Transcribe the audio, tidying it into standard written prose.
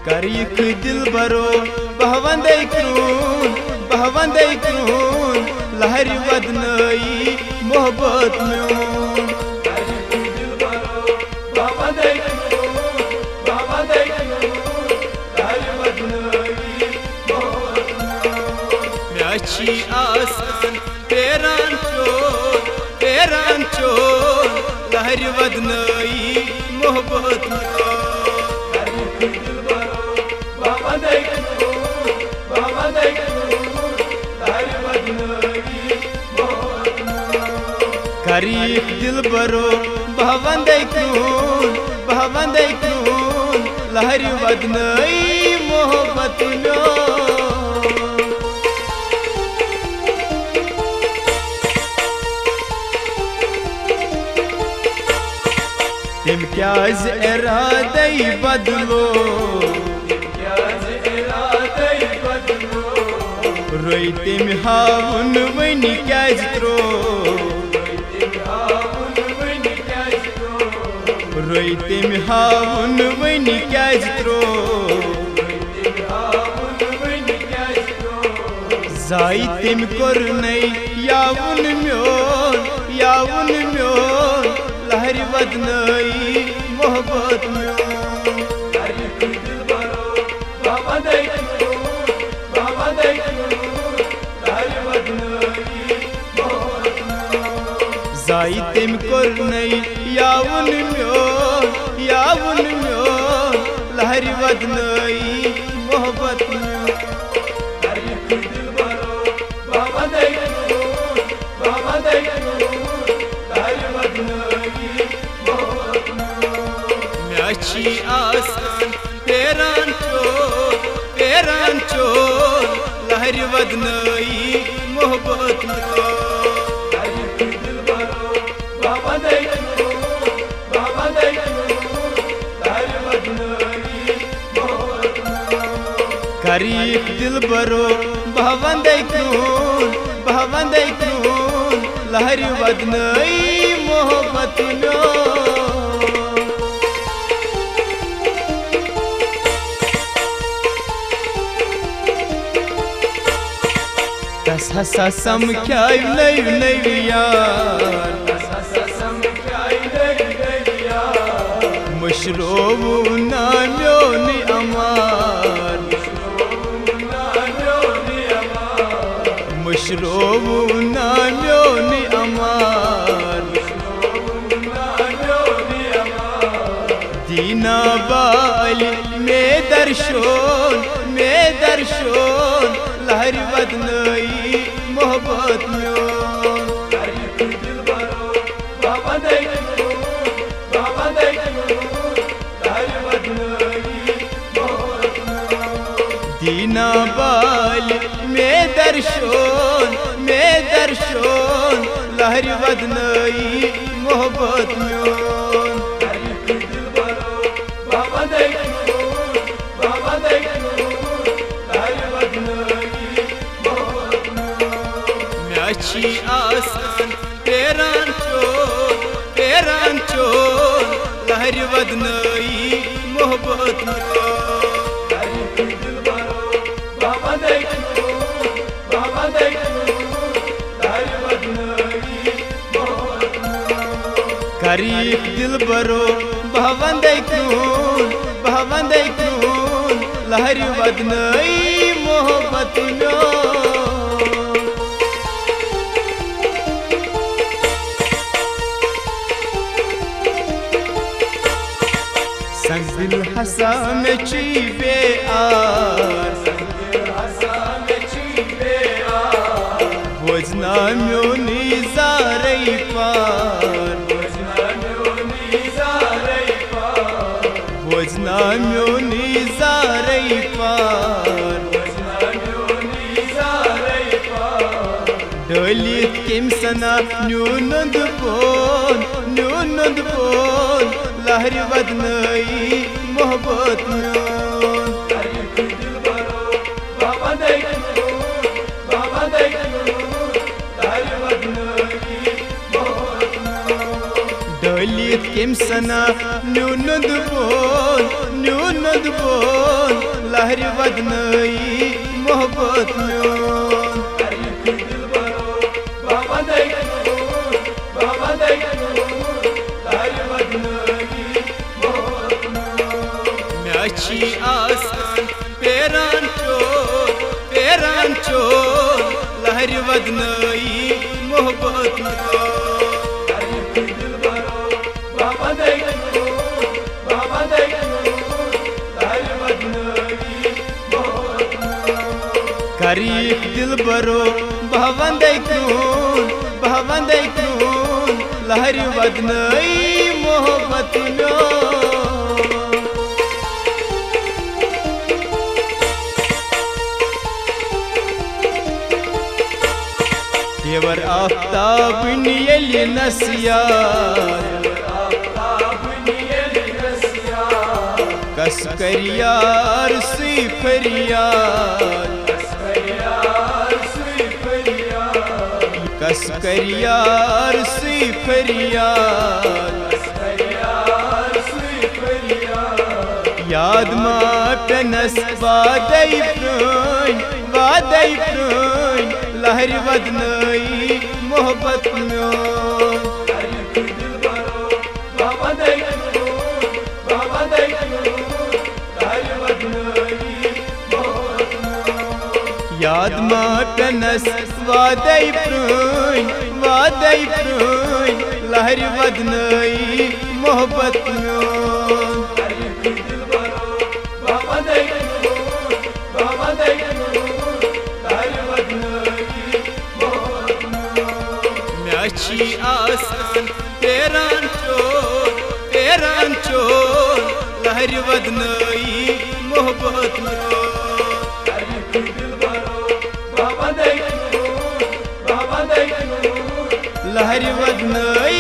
करिक दिल बरो बहवंदे क्रून लहरी वदनई मोहब्बत म्यून अच्छी आसान तेरान चोर लहरी वदनई मोहब्बत करीक दिल बरो बहवंदे क्रून लहरी वदनई मोहब्बत तिम क्याज इरादे बदलो रोई तिम हावन वनी क्याज त्रो रोई तिम हावन वनी क्याज त्रो जाई तिम कोरनई यावन म्योन लहरी वदनई मोहब्बत जाई तिम कोरनई यावन म्योन लहरी वदनई मोहब्बत अच्छी आसान तेरान चोर लहरी वदनई मोहब्बत करीक दिल बरो बहवंदे क्रून लहरी वदनई मोहब्बत तस हसा समख्याय नई यार मुशरोबु नाम्योनि अमार मुशरोबु नाम्योनि अमार दीना बाली में दर्शोन लहरी वदनई मोहब्बत म्योन दीना बाली में दर्शोन लहरी वदनई मोहब्बत म्योन अच्छी आसान तेरान चोर लहरी वदनई मोहब्बत करीक दिल बरो बहवंदे क्रून लहरी वदनई मोहब्बत संग दिल हसा में चीबे वजना म्योनी जारई पार वजना म्योनी जारई पार दलित किम सना न्यूनंद बोन लहरी वदनई मोहब्बत म्योन दलित किम सना न्यूनंद बोन लहर वदनई मोहब्बत म्योन अच्छी आसान पेरान चोर लहर वदनई मोहब्बत करीब दिल बरो भवंदे क्रून लहर वदनई मोहब्बत देवर आफ्ताब नियल नसिया कस करियार सुई फरियाद कस करियार सुई फरियाद याद मा पेनस वादई प्रोन लहर वदनई मोहब्बत म्योन याद मा पेनस वादई प्रोन लहर वदनई मोहब्बत म्योन अच्छी आसान पेरान चोर लहर वदनई मोहब्बत लहर वदनई